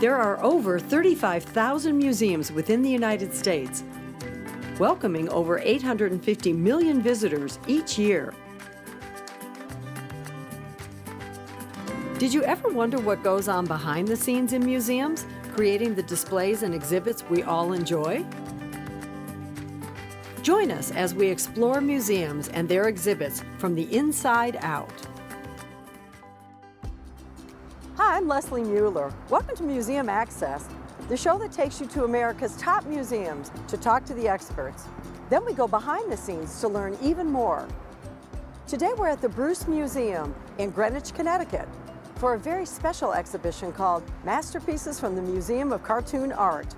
There are over 35,000 museums within the United States, welcoming over 850 million visitors each year. Did you ever wonder what goes on behind the scenes in museums, creating the displays and exhibits we all enjoy? Join us as we explore museums and their exhibits from the inside out. Hi, I'm Leslie Mueller. Welcome to Museum Access, the show that takes you to America's top museums to talk to the experts. Then we go behind the scenes to learn even more. Today we're at the Bruce Museum in Greenwich, Connecticut for a very special exhibition called Masterpieces from the Museum of Cartoon Art.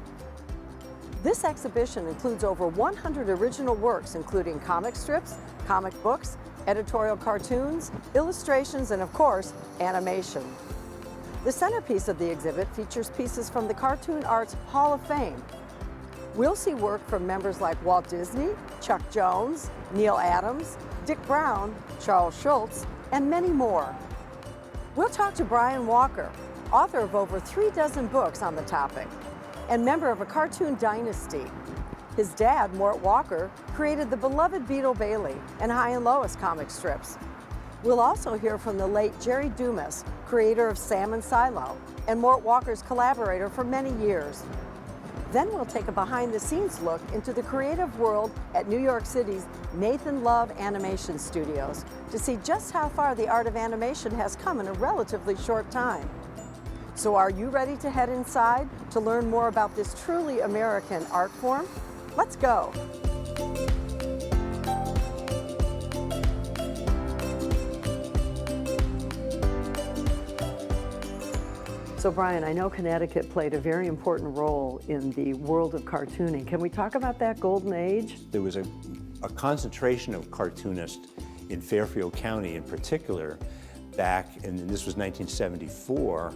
This exhibition includes over 100 original works, including comic strips, comic books, editorial cartoons, illustrations, and of course, animation. The centerpiece of the exhibit features pieces from the Cartoon Arts Hall of Fame. We'll see work from members like Walt Disney, Chuck Jones, Neil Adams, Dick Brown, Charles Schulz, and many more. We'll talk to Mort Walker, author of over 36 books on the topic, and member of a cartoon dynasty. His dad, Mort Walker, created the beloved Beetle Baily and High and Lois comic strips. We'll also hear from the late Jerry Dumas, creator of Sam and Silo, and Mort Walker's collaborator for many years. Then we'll take a behind-the-scenes look into the creative world at New York City's Nathan Love Animation Studios to see just how far the art of animation has come in a relatively short time. So are you ready to head inside to learn more about this truly American art form? Let's go. So Brian, I know Connecticut played a very important role in the world of cartooning. Can we talk about that golden age? There was a concentration of cartoonists in Fairfield County in particular back, and this was 1974,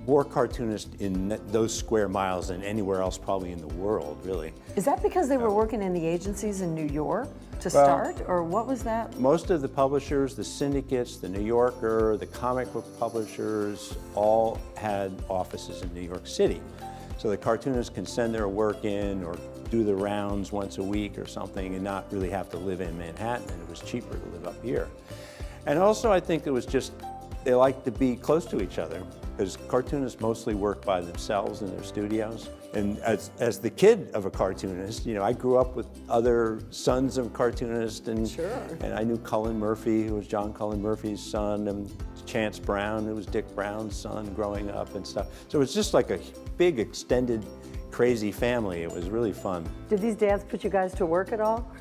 more cartoonists in those square miles than anywhere else probably in the world, really. Is that because they were working in the agencies in New York to start, or what was that? Most of the publishers, the syndicates, the New Yorker, the comic book publishers, all had offices in New York City. So the cartoonists can send their work in or do the rounds once a week or something and not really have to live in Manhattan, and it was cheaper to live up here. And also I think it was just, they liked to be close to each other, because cartoonists mostly work by themselves in their studios. And as the kid of a cartoonist, you know, I grew up with other sons of cartoonists, and, and I knew Cullen Murphy, who was John Cullen Murphy's son, and Chance Brown, who was Dick Brown's son growing up and stuff. So it was just like a big, extended, crazy family. It was really fun. Did these dads put you guys to work at all?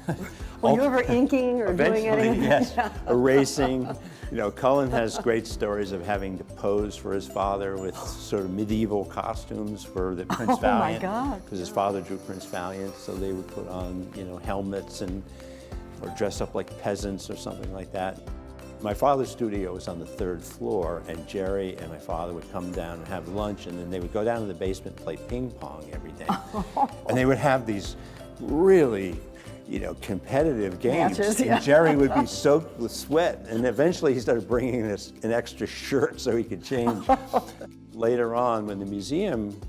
Were you ever inking or doing anything? Yes, erasing. You know, Cullen has great stories of having to pose for his father with sort of medieval costumes for the Prince Valiant. Oh my God. Because his father drew Prince Valiant, so they would put on, you know, helmets and, or dress up like peasants or something like that. My father's studio was on the 3rd floor, and Jerry and my father would come down and have lunch, and then they would go down to the basement and play ping pong every day. And they would have these really, you know, competitive games. Matches, yeah. And Jerry would be soaked with sweat, and eventually he started bringing us an extra shirt so he could change. Later on, when the museum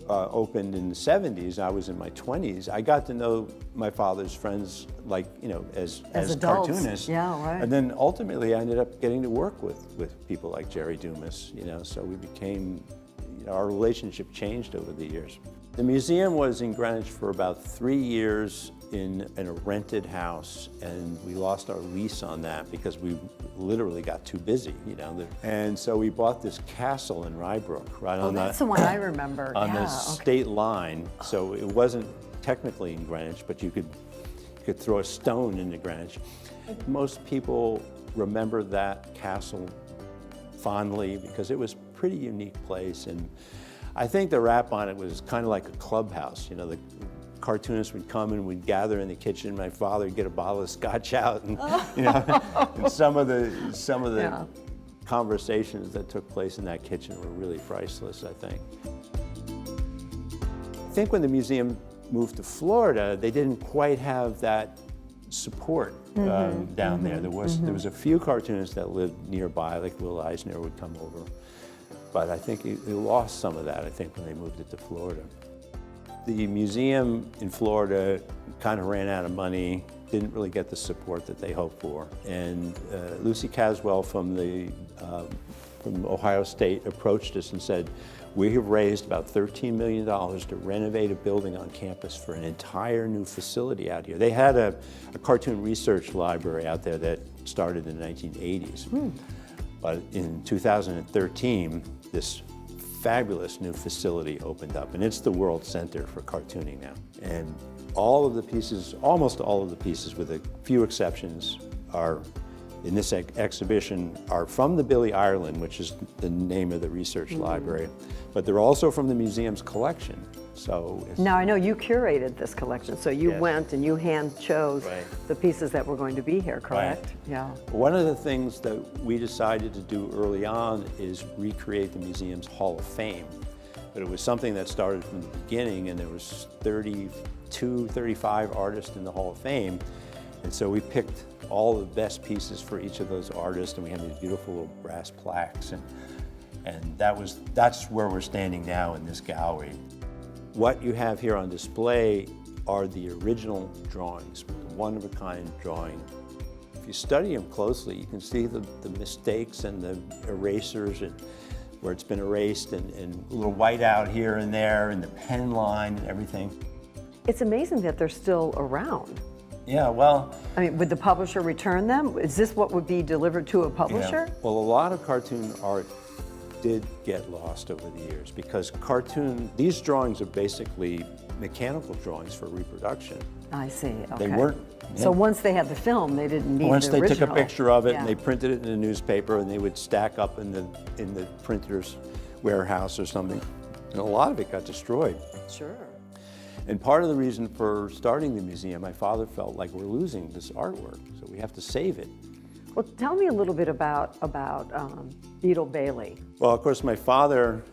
opened in the 70s, I was in my 20s, I got to know my father's friends, like, you know, as cartoonists. Yeah, right. And then ultimately I ended up getting to work with people like Jerry Dumas, you know, so we became, you know, our relationship changed over the years. The museum was in Greenwich for about 3 years in a rented house, and we lost our lease on that because we literally got too busy, you know. And so we bought this castle in Rybrook, right on that's the one I remember. on the state line. So it wasn't technically in Greenwich, but you could throw a stone into Greenwich. Most people remember that castle fondly because it was a pretty unique place, and I think the rap on it was kind of like a clubhouse. You know, the cartoonists would come and we'd gather in the kitchen. My father would get a bottle of scotch out, and you know, and some of the conversations that took place in that kitchen were really priceless, I think. I think when the museum moved to Florida, they didn't quite have that support down there. There was a few cartoonists that lived nearby, like Will Eisner would come over. but I think he lost some of that, I think, when they moved it to Florida. The museum in Florida kind of ran out of money, didn't really get the support that they hoped for. And Lucy Caswell from Ohio State approached us and said, we have raised about $13 million to renovate a building on campus for an entire new facility out here. They had a cartoon research library out there that started in the 1980s. But in 2013, this fabulous new facility opened up, and it's the World Center for Cartooning now. And all of the pieces, almost all of the pieces, with a few exceptions, are in this exhibition are from the Billy Ireland, which is the name of the research library, but they're also from the museum's collection. So now I know you curated this collection, so you Yes. went and you hand chose Right. the pieces that were going to be here, correct? Right. Yeah. One of the things that we decided to do early on is recreate the museum's Hall of Fame. But it was something that started from the beginning, and there was 32, 35 artists in the Hall of Fame. And so we picked all the best pieces for each of those artists, and we have these beautiful little brass plaques. And that's where we're standing now in this gallery. What you have here on display are the original drawings, one-of-a-kind drawing. If you study them closely, you can see the mistakes and the erasers and where it's been erased, and a little whiteout here and there, and the pen line and everything. It's amazing that they're still around. Yeah, well, I mean, would the publisher return them? Is this what would be delivered to a publisher? yeah. Well, a lot of cartoon art did get lost over the years because these drawings are basically mechanical drawings for reproduction. I see, okay. They weren't. So once they had the film, they didn't need Once the they original. took a picture of it Yeah. and they printed it in a newspaper, and they would stack up in the printer's warehouse or something, and a lot of it got destroyed. Sure. And part of the reason for starting the museum, my father felt like we're losing this artwork, so we have to save it. Well, tell me a little bit about Beetle Baily. Well, of course, my father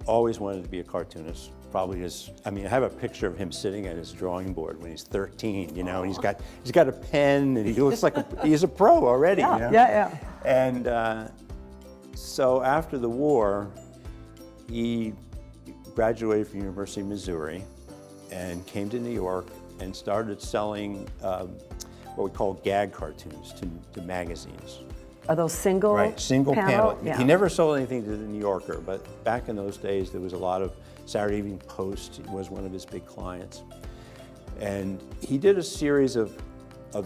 always wanted to be a cartoonist. Probably I have a picture of him sitting at his drawing board when he's 13, you know, and he's got a pen, and he looks like he's a pro already. Yeah, you know? yeah. And so after the war, he graduated from University of Missouri and came to New York and started selling what we call gag cartoons to magazines. Are those single Right, single panel. Yeah. He never sold anything to the New Yorker, but back in those days, there was a lot of Saturday Evening Post was one of his big clients. And he did a series of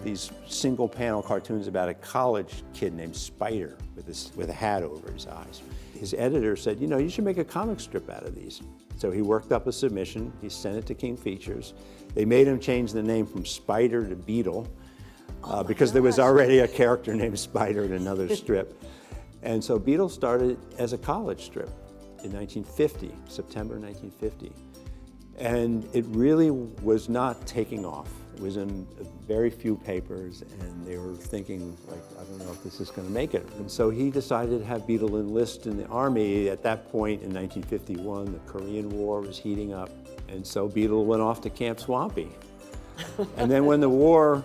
these single panel cartoons about a college kid named Spider with a hat over his eyes. His editor said, you know, you should make a comic strip out of these. So he worked up a submission, he sent it to King Features. They made him change the name from Spider to Beetle, because there was already a character named Spider in another strip. And so Beetle started as a college strip in 1950, September 1950. And it really was not taking off. It was in very few papers, and they were thinking, like, I don't know if this is going to make it. And so he decided to have Beetle enlist in the army. At that point in 1951, the Korean War was heating up, and so Beetle went off to Camp Swampy. And then when the war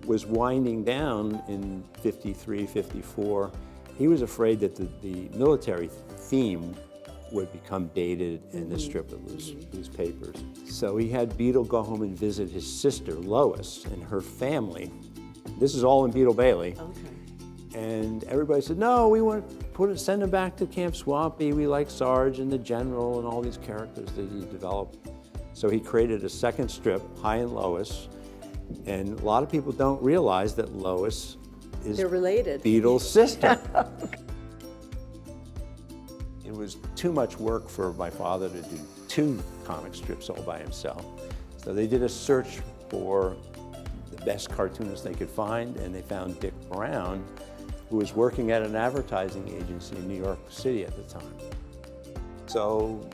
was winding down in 53, 54, he was afraid that the military theme would become dated and the strip would lose papers. So he had Beetle go home and visit his sister, Lois, and her family. This is all in Beetle Baily. Okay. And everybody said, no, we want to send him back to Camp Swampy. We like Sarge and the General and all these characters that he developed. So he created a second strip, Hi and Lois. And a lot of people don't realize that Lois is They're related. Beetle's sister. It was too much work for my father to do 2 comic strips all by himself. So they did a search for the best cartoonist they could find, and they found Dick Brown, who was working at an advertising agency in New York City at the time. So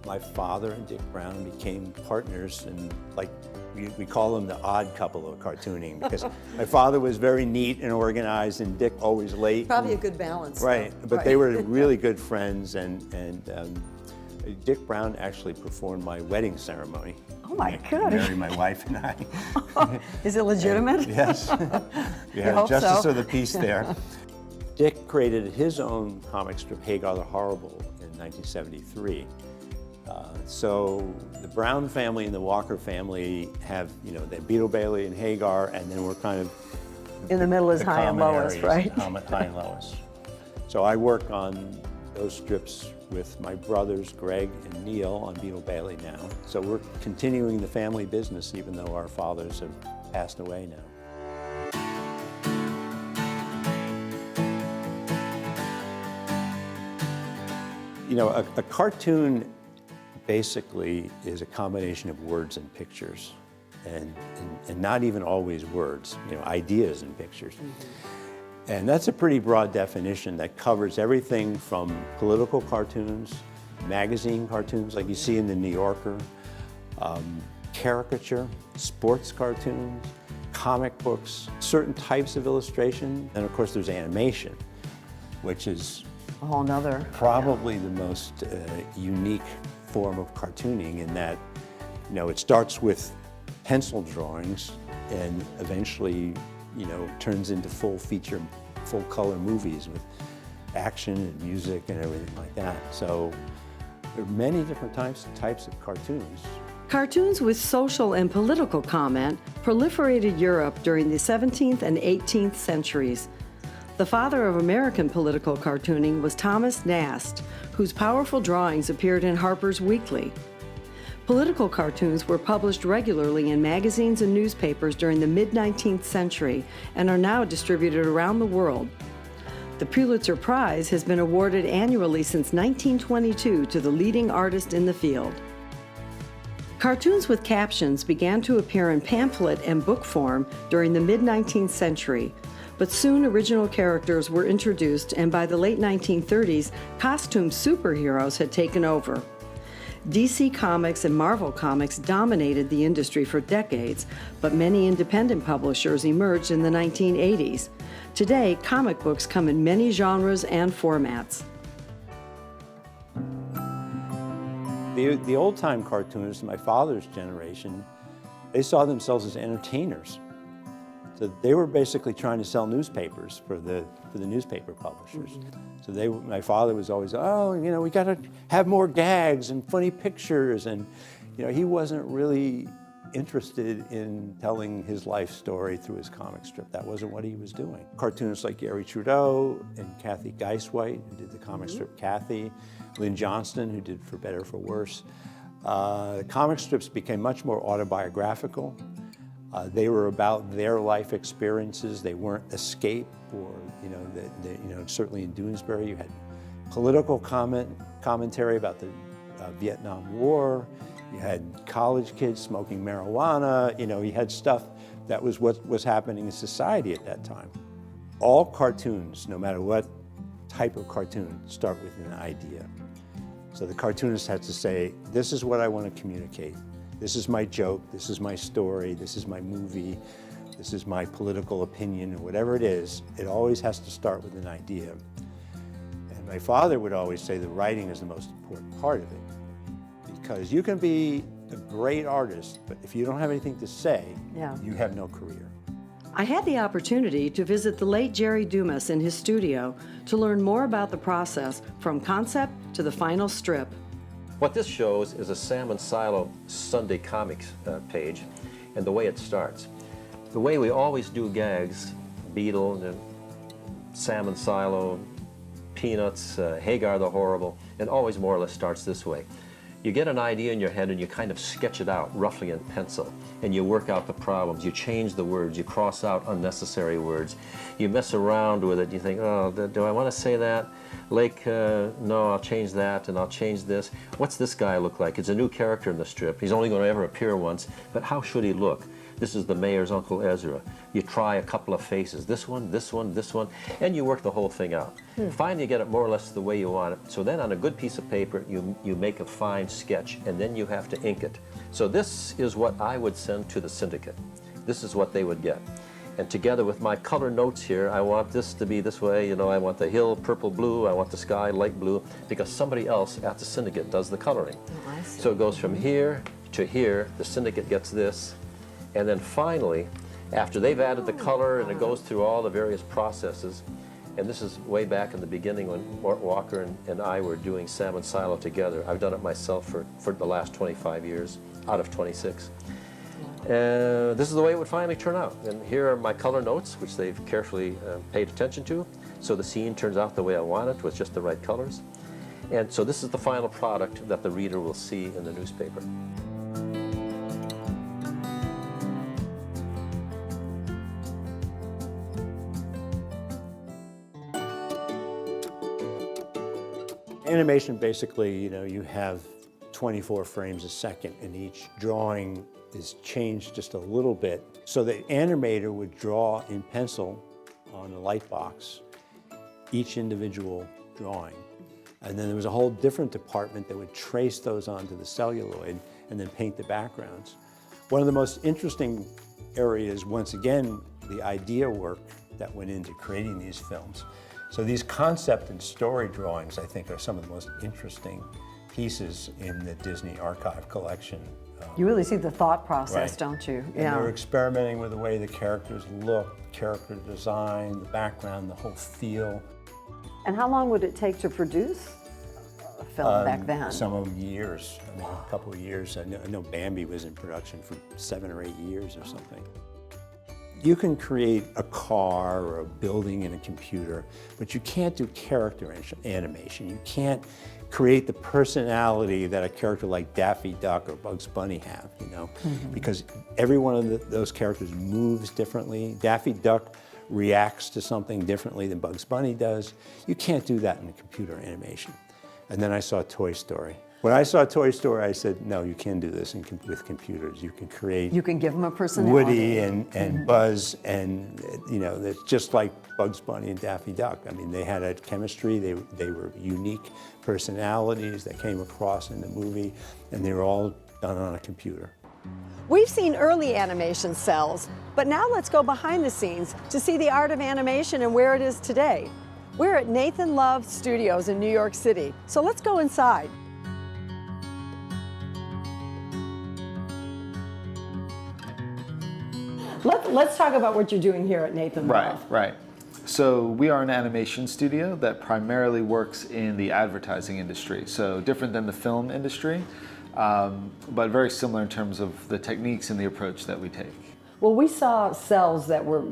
my father and Dick Brown became partners, and we call them the odd couple of cartooning, because my father was very neat and organized, and Dick always late. Probably a good balance. Right, though. but Right. they were really good friends, and Dick Brown actually performed my wedding ceremony. Oh my He gosh. married my wife and I. Is it legitimate? Yes. We had hope justice so. of the peace there. Dick created his own comic strip, Hagar the Horrible, in 1973. So the Brown family and the Walker family have, you know, the Beetle Bailey and Hagar, and then we're kind of In the middle is the High and common Lois, areas, right? High and Lois. So I work on those strips with my brothers Greg and Neil on Beetle Bailey now. So we're continuing the family business even though our fathers have passed away now. You know, a cartoon basically is a combination of words and pictures, and not even always words, you know, ideas and pictures. Mm-hmm. And that's a pretty broad definition that covers everything from political cartoons, magazine cartoons like you see in the New Yorker, caricature, sports cartoons, comic books, certain types of illustration, and of course there's animation, which is A whole nother. probably the most unique form of cartooning in that, you know, it starts with pencil drawings and eventually, you know, turns into full feature, full color movies with action and music and everything like that. So there are many different types of cartoons. Cartoons with social and political comment proliferated Europe during the 17th and 18th centuries. The father of American political cartooning was Thomas Nast, whose powerful drawings appeared in Harper's Weekly. Political cartoons were published regularly in magazines and newspapers during the mid-19th century and are now distributed around the world. The Pulitzer Prize has been awarded annually since 1922 to the leading artist in the field. Cartoons with captions began to appear in pamphlet and book form during the mid-19th century, but soon original characters were introduced, and by the late 1930s, costume superheroes had taken over. DC Comics and Marvel Comics dominated the industry for decades, but many independent publishers emerged in the 1980s. Today, comic books come in many genres and formats. The old-time cartoonists, my father's generation, they saw themselves as entertainers. So they were basically trying to sell newspapers for the newspaper publishers. Mm-hmm. So my father was always, oh, you know, we got to have more gags and funny pictures, and you know, he wasn't really interested in telling his life story through his comic strip. That wasn't what he was doing. Cartoonists like Gary Trudeau and Kathy Geiswhite, who did the comic strip Kathy, Lynn Johnston, who did For Better, For Worse. The comic strips became much more autobiographical. They were about their life experiences. They weren't escape, or you know, certainly in Doonesbury you had political commentary about the Vietnam War. You had college kids smoking marijuana. You know, you had stuff that was what was happening in society at that time. All cartoons, no matter what type of cartoon, start with an idea. So the cartoonist has to say, this is what I want to communicate. This is my joke, this is my story, this is my movie, this is my political opinion, or whatever it is. It always has to start with an idea. And my father would always say the writing is the most important part of it. Because you can be a great artist, but if you don't have anything to say, you have no career. I had the opportunity to visit the late Jerry Dumas in his studio to learn more about the process from concept to the final strip. What this shows is a Sam and Silo Sunday Comics page, and the way it starts. The way we always do gags, Beetle, and Sam and Silo, Peanuts, Hagar the Horrible, it always more or less starts this way. You get an idea in your head and you kind of sketch it out roughly in pencil, and you work out the problems. You change the words, you cross out unnecessary words, you mess around with it. You think, oh, do I want to say that? Lake, no, I'll change that and I'll change this. What's this guy look like? It's a new character in the strip. He's only going to ever appear once, but how should he look? This is the mayor's Uncle Ezra. You try a couple of faces, this one, this one, this one, and you work the whole thing out. Finally, you get it more or less the way you want it. So then on a good piece of paper, you make a fine sketch, and then you have to ink it. So this is what I would send to the syndicate. This is what they would get. And together with my color notes here, I want this to be this way, you know, I want the hill purple blue, I want the sky light blue, because somebody else at the syndicate does the coloring. Oh, I see. So it goes from here to here, the syndicate gets this, and then finally, after they've added the color and it goes through all the various processes, And this is way back in the beginning when Mort Walker and I were doing Salmon Silo together. I've done it myself for the last 25 years, out of 26. And this is the way it would finally turn out. And here are my color notes, which they've carefully paid attention to. So the scene turns out the way I want it, with just the right colors. And so this is the final product that the reader will see in the newspaper. Animation, basically, you have 24 frames a second, and each drawing is changed just a little bit. So the animator would draw in pencil on a light box each individual drawing. And then there was a whole different department that would trace those onto the celluloid and then paint the backgrounds. One of the most interesting areas, once again, the idea work that went into creating these films. So these concept and story drawings, I think, are some of the most interesting pieces in the Disney Archive collection. You really see the thought process, Right. don't you? And they were experimenting with the way the characters looked, character design, the background, the whole feel. And how long would it take to produce a film back then? Some of them years. I mean, a couple of years. I know Bambi was in production for 7 or 8 years or something. You can create a car or a building in a computer, but you can't do character animation. You can't create the personality that a character like Daffy Duck or Bugs Bunny have, because every one of those characters moves differently. Daffy Duck reacts to something differently than Bugs Bunny does. You can't do that in a computer animation. And then I saw Toy Story. When I saw Toy Story, I said, no, you can do this with computers. You can create You can give them a personality. Woody and Buzz, and it's just like Bugs Bunny and Daffy Duck. I mean, they had a chemistry. They were unique personalities that came across in the movie, and they were all done on a computer. We've seen early animation cells, but now let's go behind the scenes to see the art of animation and where it is today. We're at Nathan Love Studios in New York City, so let's go inside. Let's talk about what you're doing here at Nathan Love. Right. So we are an animation studio that primarily works in the advertising industry. So different than the film industry, but very similar in terms of the techniques and the approach that we take. Well, we saw cells that were,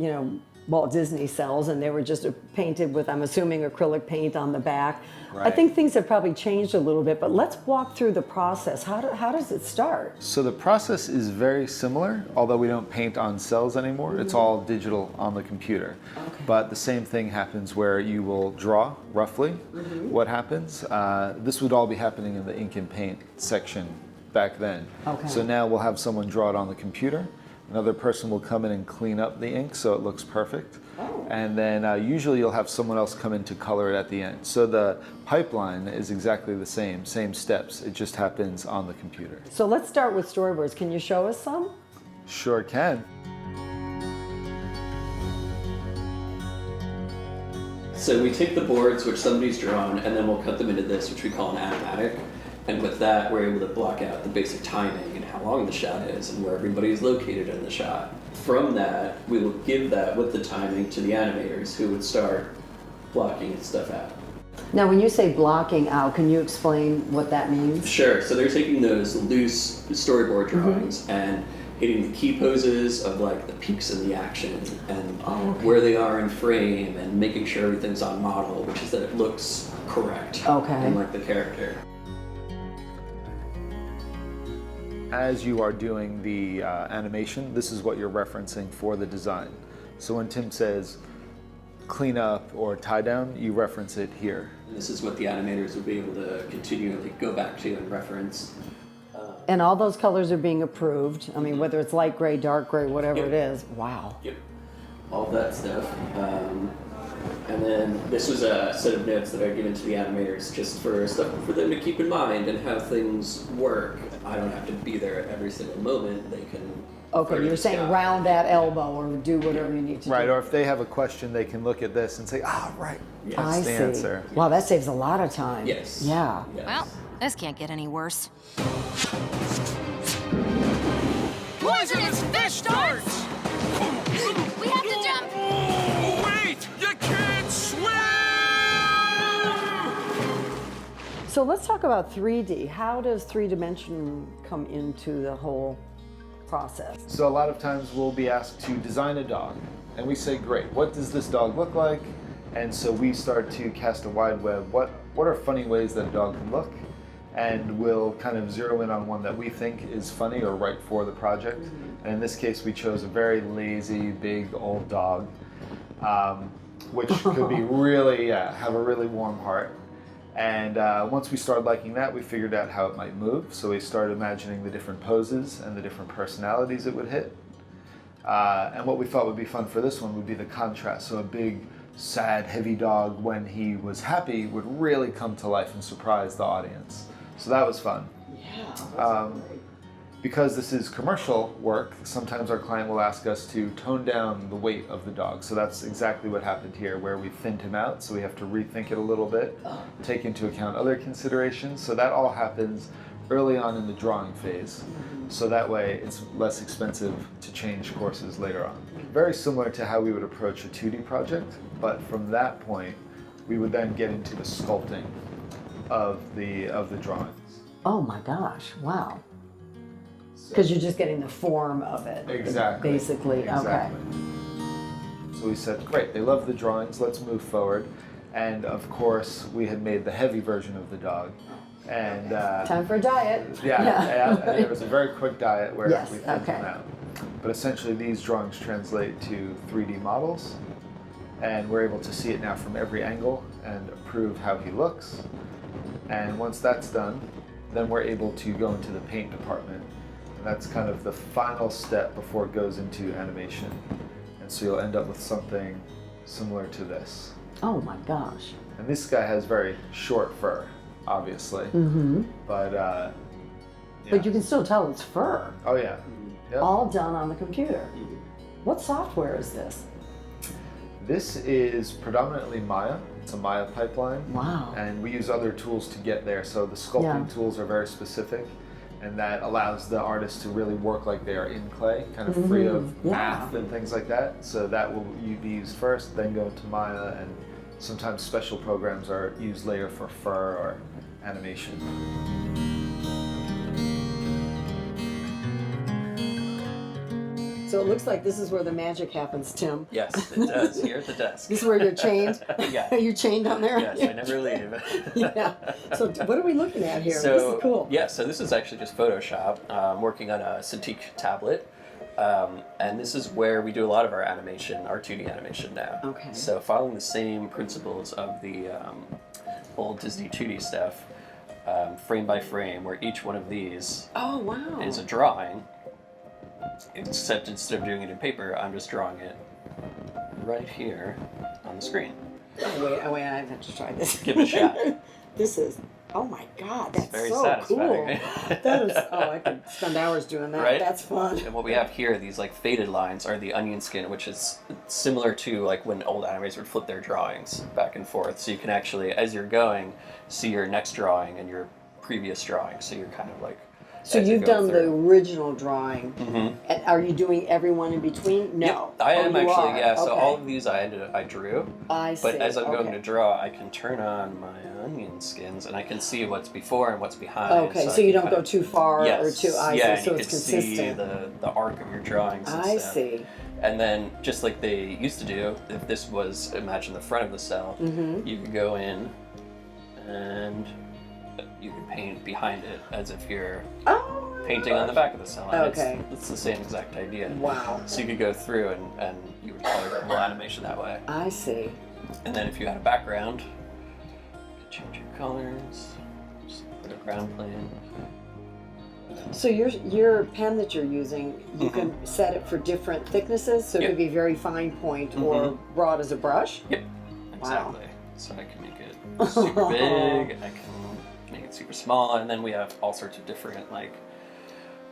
Walt Disney cells, and they were just painted with, I'm assuming, acrylic paint on the back. Right. I think things have probably changed a little bit, but let's walk through the process. How does it start? So the process is very similar, although we don't paint on cells anymore. It's all digital on the computer. Okay. But the same thing happens where you will draw roughly what happens. This would all be happening in the ink and paint section back then. Okay. So now we'll have someone draw it on the computer. Another person will come in and clean up the ink so it looks perfect. Oh. And then usually you'll have someone else come in to color it at the end. So the pipeline is exactly the same steps. It just happens on the computer. So let's start with storyboards. Can you show us some? Sure can. So we take the boards, which somebody's drawn, and then we'll cut them into this, which we call an animatic. And with that, we're able to block out the basic timing and how long the shot is and where everybody is located in the shot. From that, we will give that with the timing to the animators who would start blocking stuff out. Now, when you say blocking out, can you explain what that means? Sure, so they're taking those loose storyboard drawings and hitting the key poses of like the peaks in the action and where they are in frame and making sure everything's on model, which is that it looks correct and like the character. As you are doing the animation, this is what you're referencing for the design. So when Tim says clean up or tie down, you reference it here. And this is what the animators will be able to continually go back to and reference. And all those colors are being approved. I mean, whether it's light gray, dark gray, whatever it is. Wow. Yep. All that stuff. And then this was a set of notes that I've given to the animators just for stuff for them to keep in mind and how things work. I don't have to be there at every single moment. They can. Okay, you're saying round that elbow or do whatever you need to do. Right, or if they have a question, they can look at this and say, right, that's the answer. Wow, that saves a lot of time. Yes. Yeah. Yes. Well, this can't get any worse. Poisonous fish darts! We have to jump! Wait! You can't swim! So let's talk about 3D. How does three-dimension come into the whole process? So a lot of times we'll be asked to design a dog, and we say, great, what does this dog look like? And so we start to cast a wide web. What are funny ways that a dog can look? And we'll kind of zero in on one that we think is funny or right for the project. And in this case, we chose a very lazy, big, old dog, which could be really, have a really warm heart. And once we started liking that, we figured out how it might move. So we started imagining the different poses and the different personalities it would hit. And what we thought would be fun for this one would be the contrast. So a big, sad, heavy dog, when he was happy, would really come to life and surprise the audience. So that was fun. Yeah. Because this is commercial work, sometimes our client will ask us to tone down the weight of the dog. So that's exactly what happened here, where we thinned him out, so we have to rethink it a little bit, take into account other considerations. So that all happens early on in the drawing phase. So that way it's less expensive to change courses later on. Very similar to how we would approach a 2D project, but from that point, we would then get into the sculpting of the drawings. Oh my gosh, wow. Because you're just getting the form of it. Exactly. Basically, exactly. Okay. So we said, great, they love the drawings, let's move forward. And of course, we had made the heavy version of the dog. And Time for a diet. and there was a very quick diet where Yes, we thinned okay. him out. But essentially, these drawings translate to 3D models. And we're able to see it now from every angle and approve how he looks. And once that's done, then we're able to go into the paint department. And that's kind of the final step before it goes into animation. And so you'll end up with something similar to this. Oh my gosh. And this guy has very short fur, obviously. But yeah. But you can still tell it's fur. Oh yeah. Yep. All done on the computer. What software is this? This is predominantly Maya. It's a Maya pipeline. Wow. And we use other tools to get there. So the sculpting tools are very specific. And that allows the artist to really work like they are in clay, kind of free of math and things like that. So that will be used first, then go into Maya, and sometimes special programs are used later for fur or animation. So it looks like this is where the magic happens, Tim. Yes, it does. Here at the desk. This is where you're chained? Yeah. Are you chained on there? Yes, I never leave. Yeah. So what are we looking at here? So, this is cool. Yeah, so this is actually just Photoshop. I'm working on a Cintiq tablet. And this is where we do a lot of our animation, our 2D animation now. Okay. So following the same principles of the old Disney 2D stuff, frame by frame, where each one of these Oh, wow. is a drawing, except instead of doing it in paper, I'm just drawing it right here on the screen. Oh, wait, I have to try this. Give it a shot. This is, oh my God, that's very so satisfying, cool. right? That is, I could spend hours doing that. Right? That's fun. And what we have here, these like faded lines, are the onion skin, which is similar to like when old animators would flip their drawings back and forth. So you can actually, as you're going, see your next drawing and your previous drawing. So you're kind of like. So as you you've go done the through. original drawing. And are you doing everyone in between? No. Yep, I am you actually, are. yeah. So Okay. all of these I drew. I see. But as I'm going Okay. to draw, I can turn on my onion skins and I can see what's before and what's behind. Okay, I so you can don't kind go of- too far yes, or too yeah, icy, and so you it's can see consistent. the arc of your drawings and I stuff. see. And then, just like they used to do, if this was, imagine the front of the cell, you could go in and you could paint behind it as if you're painting on the back of the cell. And Okay. it's the same exact idea. Wow. So you could go through and you would color the whole animation that way. I see. And then if you had a background, you could change your colors, just put a ground plane. So your pen that you're using, you can set it for different thicknesses, so it Yep. could be very fine point or broad as a brush. Yep, exactly. So I can make it super big, I can make it super small, and then we have all sorts of different like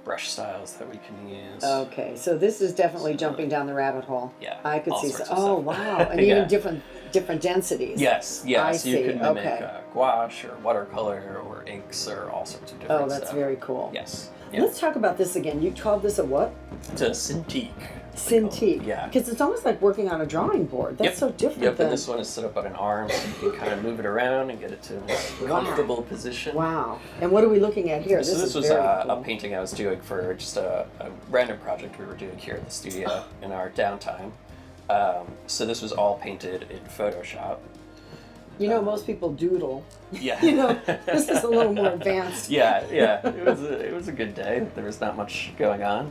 brush styles that we can use. Okay, so this is definitely jumping down the rabbit hole. Yeah, I could all see. sorts of Oh stuff. wow, and Yeah. even different densities. Yes, I yes. You see, can mimic okay. gouache or watercolor or inks or all sorts of different Oh, that's stuff. very cool. Yes. Let's talk about this again. You called this a what? It's a Cintiq. Cintiq. Yeah. Because it's almost like working on a drawing board. That's so different Yep, than... and this one is set up on an arm, so you can kind of move it around and get it to a comfortable position. Wow. And what are we looking at here? So this was very a cool. painting I was doing for just a random project we were doing here at the studio in our downtime. So this was all painted in Photoshop. You know, most people doodle. Yeah. You know, this is a little more advanced. Yeah. It was a good day. There was not much going on.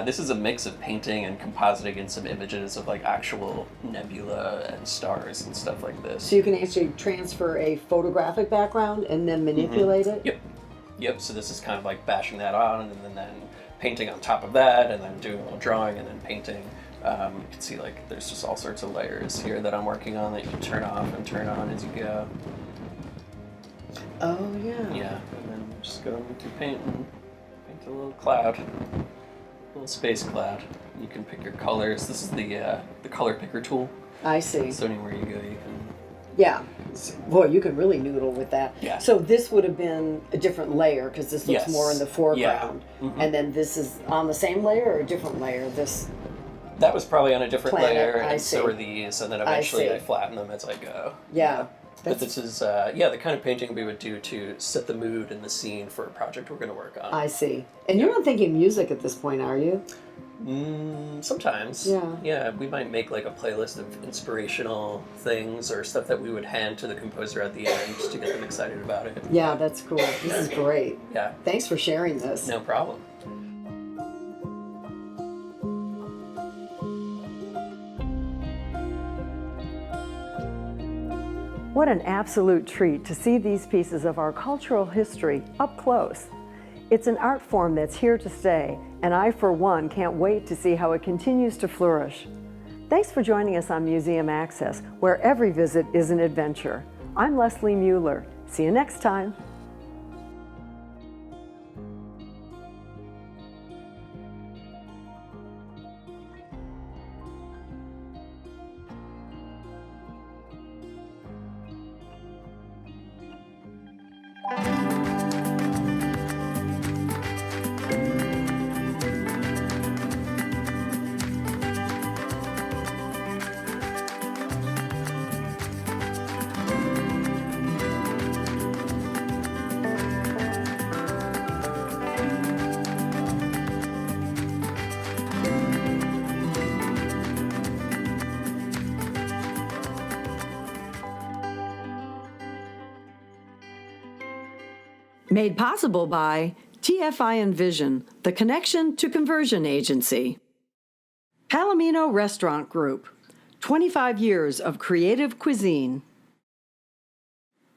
This is a mix of painting and compositing in some images of like actual nebula and stars and stuff like this. So you can actually transfer a photographic background and then manipulate it? Yep. So this is kind of like bashing that on and then painting on top of that and then doing a little drawing and then painting. You can see like there's just all sorts of layers here that I'm working on that you can turn off and turn on as you go. Oh, yeah. Yeah, and then just go into paint and paint a little cloud, a little space cloud. You can pick your colors. This is the color picker tool. I see. So anywhere you go, you can. Yeah. Boy, you can really noodle with that. Yeah. So this would have been a different layer because this looks Yes. more in the foreground. Yeah. Mhm. And then this is on the same layer or a different layer? This. That was probably on a different Planet, layer, I and see. so are these, and then eventually see. I flatten them as I go. Yeah. But this is, the kind of painting we would do to set the mood and the scene for a project we're going to work on. I see. And you're not thinking music at this point, are you? Sometimes. Yeah. Yeah, we might make like a playlist of inspirational things or stuff that we would hand to the composer at the end to get them excited about it. Yeah, that's cool. This is great. Yeah. Thanks for sharing this. No problem. What an absolute treat to see these pieces of our cultural history up close. It's an art form that's here to stay, and I, for one, can't wait to see how it continues to flourish. Thanks for joining us on Museum Access, where every visit is an adventure. I'm Leslie Mueller. See you next time. Made possible by TFI Envision, the connection to conversion agency. Palomino Restaurant Group, 25 years of creative cuisine.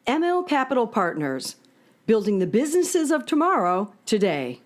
ML Capital Partners, building the businesses of tomorrow today.